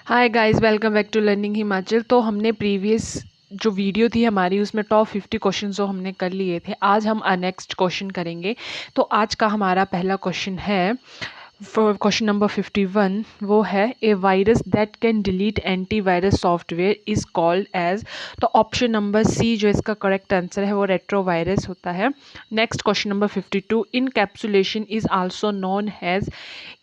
Hi guys, welcome back to learning Himachal. तो हमने previous जो वीडियो थी हमारी उसमें टॉप 50 क्वेश्चन जो हमने कर लिए थे, आज हम नेक्स्ट क्वेश्चन करेंगे। तो आज का हमारा पहला क्वेश्चन है क्वेश्चन नंबर 51। वो है a virus that can delete antivirus software is called as. तो ऑप्शन नंबर सी जो इसका करेक्ट आंसर है वो रेट्रोवायरस होता है। Next question number 52, encapsulation is also known as.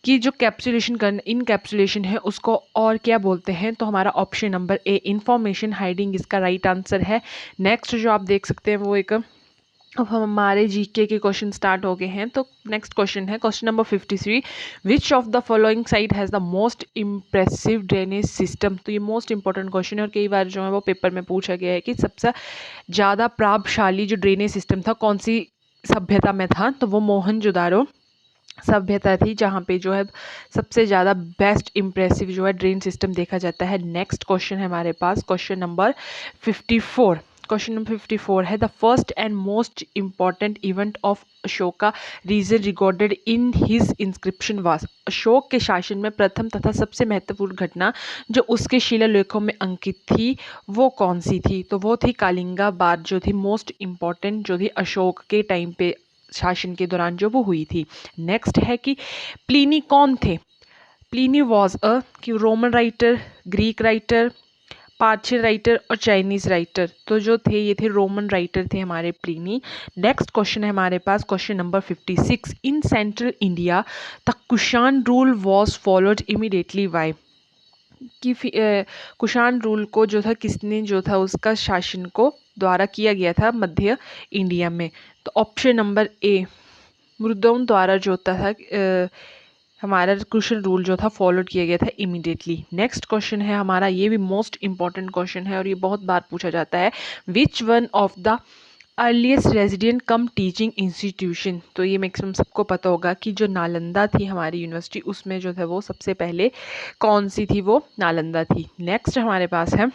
कि जो कैप्सुलेशन कर इनकैप्सुलेशन है उसको और क्या बोलते हैं? तो हमारा ऑप्शन नंबर ए इंफॉर्मेशन हाइडिंग इसका राइट आंसर है। नेक्स्ट जो आप देख सकते हैं वो एक, अब हमारे जीके के क्वेश्चन स्टार्ट हो गए हैं। तो नेक्स्ट क्वेश्चन है question number 53, which of the following site has the most impressive drainage system. तो ये मोस्ट इंपॉर्टेंट क्वेश्चन है और कई बार जो है वो पेपर में पूछा गया है कि सबसे ज़्यादा प्रभावशाली जो ड्रेनेज सिस्टम था कौन सी सभ्यता में था। तो वो मोहनजोदारो सभ्यता थी, जहाँ पे जो है सबसे ज़्यादा बेस्ट इम्प्रेसिव जो है ड्रेन सिस्टम देखा जाता है। नेक्स्ट क्वेश्चन है हमारे पास क्वेश्चन नंबर 54। क्वेश्चन नंबर 54 है the first and most important event of Ashoka reign recorded in his inscription was. Ashok के शासन में प्रथम तथा सबसे महत्वपूर्ण घटना जो उसके शिलालेखों में अंकित थी वो कौन सी थी? तो वो थी कालिंगा बार, जो थी मोस्ट इम्पॉर्टेंट, जो थी अशोक के टाइम पे शासन के दौरान जो वो हुई थी। नेक्स्ट है कि प्लिनी कौन थे? प्लिनी वॉज अ कि Roman writer, Greek writer, Persian writer और चाइनीज राइटर। तो जो थे ये थे रोमन राइटर थे हमारे प्लिनी। नेक्स्ट क्वेश्चन है हमारे पास question number 56, in central India the Kushan rule was followed immediately by. कि कुषाण रूल को जो था किसने जो था उसका शासन को द्वारा किया गया था मध्य इंडिया में। तो ऑप्शन नंबर ए मृदों द्वारा जो होता था हमारा कुषाण रूल जो था फॉलोड किया गया था इमीडिएटली। नेक्स्ट क्वेश्चन है हमारा, ये भी मोस्ट इंपॉर्टेंट क्वेश्चन है और ये बहुत बार पूछा जाता है, which one of the earliest resident come teaching institution. तो ये मैक्सिमम सबको पता होगा कि जो नालंदा थी हमारी यूनिवर्सिटी उसमें जो था वो सबसे पहले कौन सी थी? वो नालंदा थी। नेक्स्ट हमारे पास है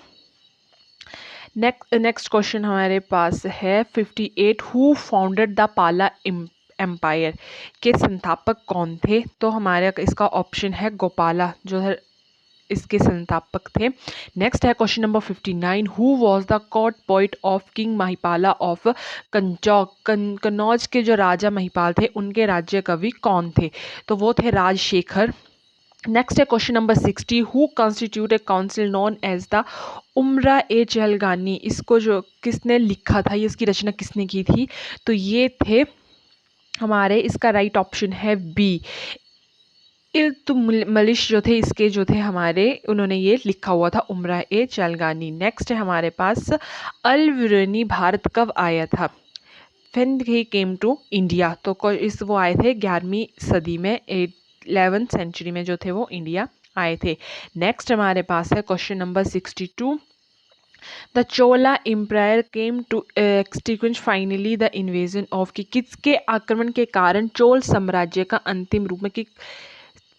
नेक्स्ट क्वेश्चन हमारे पास है 58, हु फाउंडेड द पाला एम्पायर। के संस्थापक कौन थे? तो हमारे इसका ऑप्शन है गोपाला, जो है इसके संस्थापक थे। नेक्स्ट है question number 59, who was the court poet of king Mahipala of कंचौक। कन्नौज के जो राजा महिपाल थे उनके राज्य कवि कौन थे? तो वो थे राजशेखर। नेक्स्ट है question number 60, who constitute a council known as the Umara e चहलगानी। इसको जो किसने लिखा था, ये इसकी रचना किसने की थी? तो ये थे हमारे, इसका राइट ऑप्शन है बी, इल्तुतमिश जो थे इसके जो थे हमारे, उन्होंने ये लिखा हुआ था उमरा ए चहलगानी। नेक्स्ट है हमारे पास अल बिरूनी भारत कब आया था? When he came to India. तो वो आए थे 11वीं सदी में, 11th सेंचुरी में जो थे वो इंडिया आए थे। नेक्स्ट हमारे पास है question number 62, the Chola empire came to extinguish finally the invasion of. कि किसके आक्रमण के कारण चोल साम्राज्य का अंतिम रूप में कि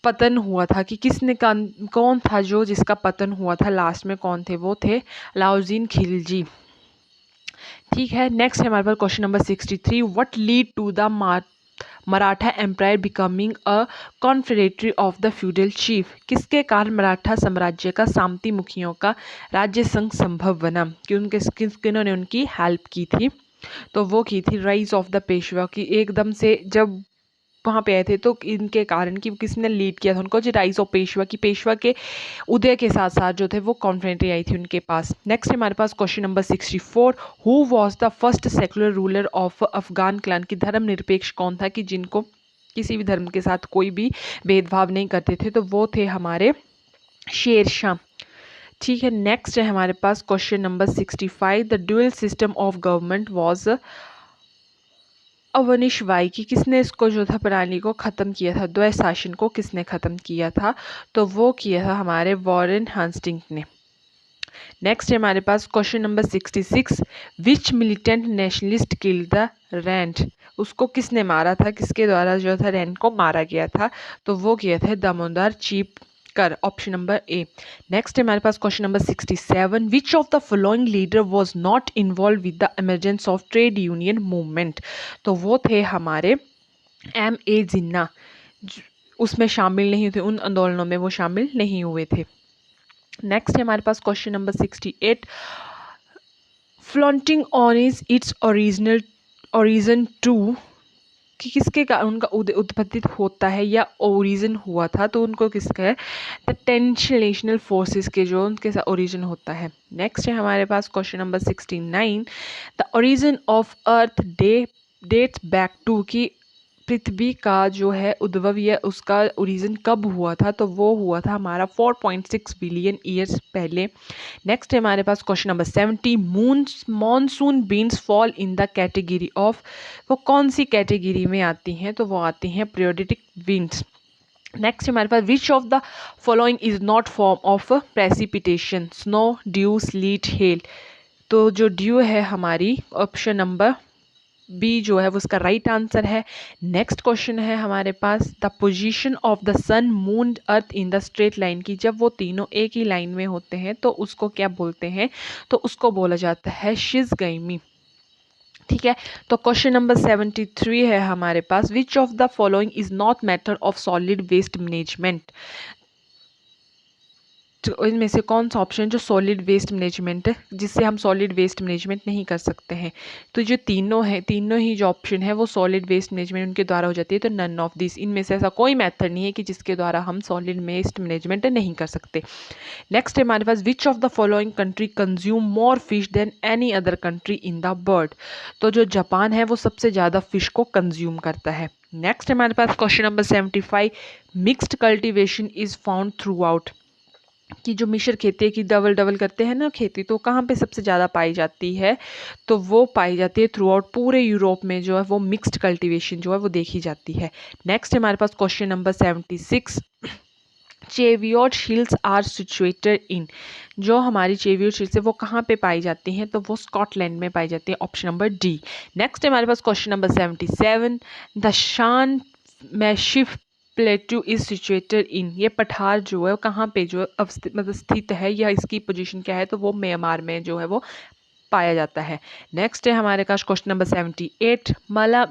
पतन हुआ था? कि किसने कौन था जो जिसका पतन हुआ था लास्ट में? कौन थे? वो थे अलाउद्दीन खिलजी। ठीक है। नेक्स्ट है हमारे पास question number 63, what lead to the Maratha empire becoming a confederacy of the feudal chief. किसके कारण मराठा साम्राज्य का सामंती मुखियों का राज्य संघ संभव बना? कि उनके किन्होंने उनकी हेल्प की थी? तो वो की थी राइज ऑफ द पेशवा। की एकदम से जब वहाँ पे आए थे तो इनके कारण कि किसने लीड किया था उनको, जो राइज ऑफ पेशवा की, पेशवा के उदय के साथ साथ जो थे वो कॉन्फिडेंटली आई थी उनके पास। नेक्स्ट हमारे पास question number 64, who was the first secular ruler of Afghan clan. की धर्मनिरपेक्ष कौन था कि जिनको किसी भी धर्म के साथ कोई भी भेदभाव नहीं करते थे? तो वो थे हमारे शेर शाह। ठीक है। नेक्स्ट है हमारे पास question number 65, the dual system of government was अवनिशवाई। की किसने इसको जो था प्रणाली को ख़त्म किया था? द्वैत शासन को किसने ख़त्म किया था? तो वो किया था हमारे वॉरेन हास्टिंग ने। नेक्स्ट है हमारे पास question number 66, which militant nationalist kill the Rand. उसको किसने मारा था? किसके द्वारा जो था रैंट को मारा गया था? तो वो किया था Damodar Chapekar, option number A. Next है हमारे पास question number 67, which of the following leader was not involve with the emergence of trade union movement. तो वो थे हमारे M.A. जिन्ना, उसमें शामिल नहीं थे, उन आंदोलनों में वो शामिल नहीं हुए थे। नेक्स्ट है हमारे पास question number 68, flaunting on is its original origin to, कि किसके कारण उनका उत्पत्ति होता है या ओरिजिन हुआ था, तो उनको किसका है, द टेंशनल फोर्सेस के जो उनके साथ ओरिजिन होता है। नेक्स्ट है हमारे पास question number 69, the origin of earth dates back to, कि पृथ्वी का जो है उद्भव या उसका ओरिजिन कब हुआ था, तो वो हुआ था हमारा 4.6 बिलियन ईयर्स पहले। नेक्स्ट है हमारे पास question number 70, monsoon beans fall in the category of, वो कौन सी कैटेगरी में आती हैं, तो वो आती हैं पीरियोडिक विंड्स। नेक्स्ट हमारे पास which of the following is not form of precipitation, snow, dew, sleet, hail, तो जो ड्यू है हमारी ऑप्शन नंबर बी जो है वो उसका राइट आंसर है। नेक्स्ट क्वेश्चन है हमारे पास, the position of the sun, moon, earth in the straight line, की जब वो तीनों एक ही लाइन में होते हैं तो उसको क्या बोलते हैं, तो उसको बोला जाता है शिज़्गाइमी। ठीक है, तो क्वेश्चन नंबर 73 है हमारे पास, which of the following is not method of solid waste management, तो इनमें से कौन सा ऑप्शन जो सॉलिड वेस्ट मैनेजमेंट है, जिससे हम सॉलिड वेस्ट मैनेजमेंट नहीं कर सकते हैं, तो जो तीनों है, तीनों ही जो ऑप्शन है वो सॉलिड वेस्ट मैनेजमेंट उनके द्वारा हो जाती है, तो नन ऑफ दिस, इनमें से ऐसा कोई मेथड नहीं है कि जिसके द्वारा हम सॉलिड वेस्ट मैनेजमेंट नहीं कर सकते। नेक्स्ट है हमारे पास, which of the following country consume more fish than any other country in the world, तो जो जापान है वो सबसे ज़्यादा फिश को कंज्यूम करता है। नेक्स्ट है हमारे पास question number 75, mixed cultivation is found throughout, कि जो मिश्र खेती की डबल डबल करते हैं ना खेती, तो कहाँ पे सबसे ज़्यादा पाई जाती है, तो वो पाई जाती है थ्रू आउट पूरे यूरोप में जो है वो मिक्स्ड कल्टीवेशन जो है वो देखी जाती है। नेक्स्ट हमारे पास question number 76, Cheviot hills are situated in, जो हमारी चेवियोट हिल्स है वो कहाँ पे पाई जाती हैं, तो वो स्कॉटलैंड में पाई जाती है, ऑप्शन नंबर डी। नेक्स्ट हमारे पास क्वेश्चन नंबर 77, द शान मैशिफ प्लेटू इज सिचुएटेड इन, ये पठार जो है वो कहाँ पे जो है मतलब स्थित है, या इसकी पोजीशन क्या है, तो वो म्यांमार में जो है वो पाया जाता है। नेक्स्ट है हमारे पास question number 78,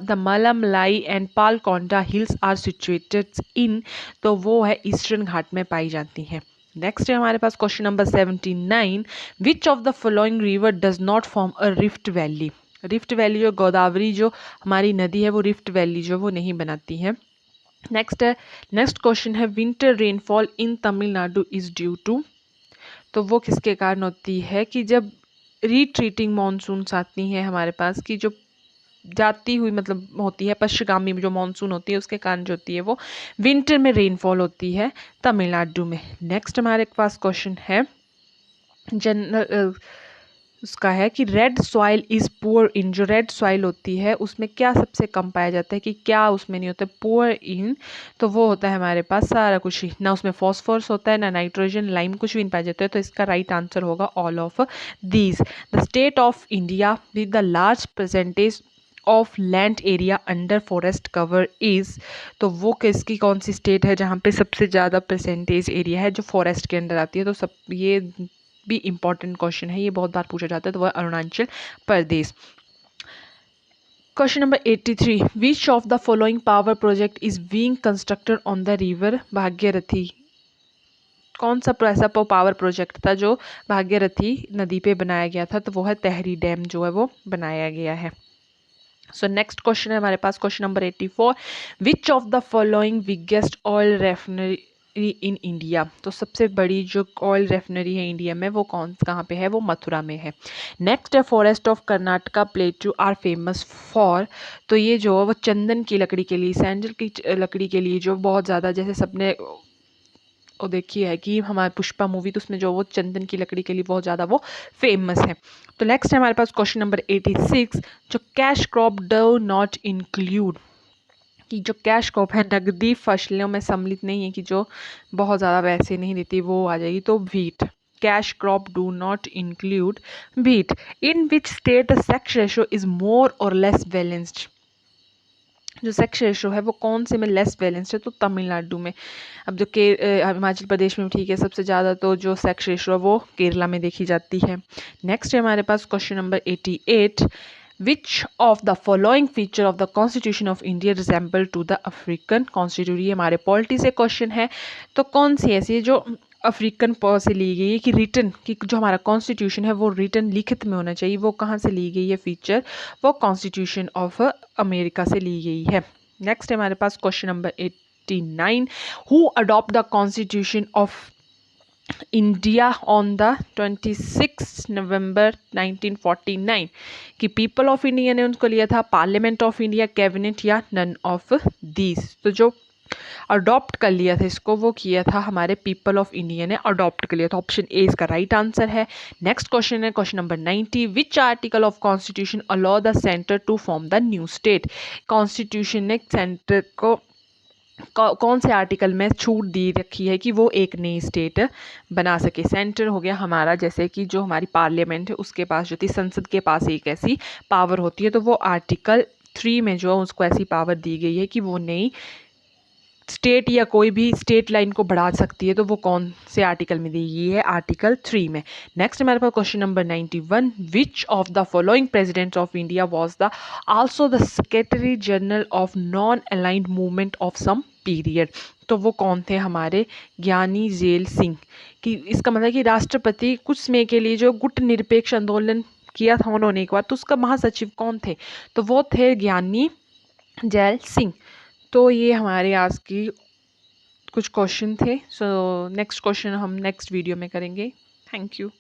the Malamalai and Palkonda hills are situated in, तो वो है ईस्टर्न घाट में पाई जाती हैं। नेक्स्ट है हमारे पास question number 79, which of the following river does not form a rift valley, rift valley जो गोदावरी जो हमारी नदी है वो रिफ्ट वैली जो वो नहीं बनाती है। नेक्स्ट क्वेश्चन है, winter rainfall in Tamil Nadu is due to, तो वो किसके कारण होती है, कि जब रिट्रीटिंग मानसून्स आती हैं हमारे पास, की जो जाती हुई मतलब होती है पश्चिगामी जो मानसून होती है उसके कारण जो होती है वो विंटर में रेनफॉल होती है तमिलनाडु में। नेक्स्ट हमारे पास क्वेश्चन है जनरल उसका है कि red soil is poor in, जो रेड सॉइल होती है उसमें क्या सबसे कम पाया जाता है, कि क्या उसमें नहीं होता पुअर इन, तो वो होता है हमारे पास सारा कुछ ही, ना उसमें फॉस्फोरस होता है, ना नाइट्रोजन, लाइम, कुछ भी नहीं पाया जाता है, तो इसका राइट आंसर होगा all of these. The state of India with the large percentage of land area under forest cover is, तो वो किसकी कौन सी स्टेट है जहाँ पे सबसे ज़्यादा परसेंटेज एरिया है जो फॉरेस्ट के अंडर आती है, तो सब ये भी इंपॉर्टेंट क्वेश्चन है, ये बहुत बार पूछा जाता है, तो वह Arunachal Pradesh. Question number 83, which of the following power project is being constructed on the river Bhagirathi, कौन सा ऐसा पावर प्रोजेक्ट था जो भागीरथी नदी पे बनाया गया था, तो वो है तेहरी डैम जो है वो बनाया गया है। सो नेक्स्ट क्वेश्चन है हमारे पास question number 84, which of the following biggest oil refinery in India, तो सबसे बड़ी जो ऑयल रेफिनरी है इंडिया में वो कहाँ पे है, वो मथुरा में है। नेक्स्ट है, forest of Karnataka plateau are famous for, तो ये जो है वो चंदन की लकड़ी के लिए, सैंडल की लकड़ी के लिए जो बहुत ज़्यादा, जैसे सबने वो देखी है कि हमारे पुष्पा मूवी, तो उसमें जो वो चंदन की लकड़ी के लिए बहुत ज़्यादा वो फेमस है। तो नेक्स्ट है हमारे पास क्वेश्चन नंबर 86, जो cash crop do not include, कि जो कैश क्रॉप है नकदी फसलों में सम्मिलित नहीं है, कि जो बहुत ज़्यादा वैसे नहीं देती, वो आ जाएगी, तो wheat, cash crop do not include wheat. In which state the sex ratio is more और लेस बैलेंस्ड, जो सेक्स रेशो है वो कौन से में लेस बैलेंस्ड है, तो तमिलनाडु में। अब जो हिमाचल प्रदेश में ठीक है सबसे ज़्यादा, तो जो सेक्स रेशो है वो केरला में देखी जाती है। नेक्स्ट है हमारे पास question number 88, which of the following feature of the constitution of India resemble to the African constitution, ये हमारे पॉलिटी से क्वेश्चन है, तो कौन सी ऐसी है जो अफ्रीकन पॉ से ली गई है कि रिटन कि जो हमारा कॉन्स्टिट्यूशन है वो रिटन लिखित में होना चाहिए, वो कहाँ से ली गई है फीचर, वो कॉन्स्टिट्यूशन ऑफ अमेरिका से ली गई है। नेक्स्ट है हमारे पास question number 89, who adopt the constitution of India on the 26 November 1949 कि पीपल ऑफ इंडिया ने उनको लिया था, पार्लियामेंट ऑफ इंडिया, कैबिनेट या नन ऑफ दीज। तो जो अडॉप्ट कर लिया था इसको वो किया था हमारे पीपल ऑफ इंडिया ने अडॉप्ट कर लिया था। ऑप्शन ए इसका राइट आंसर है। नेक्स्ट क्वेश्चन है question number 90, which article of constitution allow the centre to form the new state. Constitution ने सेंटर को कौन से आर्टिकल में छूट दी रखी है कि वो एक नई स्टेट बना सके। सेंटर हो गया हमारा, जैसे कि जो हमारी पार्लियामेंट है उसके पास जो थी, संसद के पास एक ऐसी पावर होती है, तो वो आर्टिकल 3 में जो है उसको ऐसी पावर दी गई है कि वो नई स्टेट या कोई भी स्टेट लाइन को बढ़ा सकती है। तो वो कौन से आर्टिकल में दी गई है, आर्टिकल 3 में। नेक्स्ट हमारे पास question number 91, which of the following president of India was the also the secretary general of non aligned movement of some period. तो वो कौन थे, हमारे ज्ञानी जैल सिंह। कि इसका मतलब कि राष्ट्रपति कुछ समय के लिए जो गुट निरपेक्ष आंदोलन किया था उन्होंने एक बार, तो उसका महासचिव कौन थे, तो वो थे ज्ञानी जैल सिंह। तो ये हमारे आज की कुछ क्वेश्चन थे। सो नेक्स्ट क्वेश्चन हम नेक्स्ट वीडियो में करेंगे। Thank you.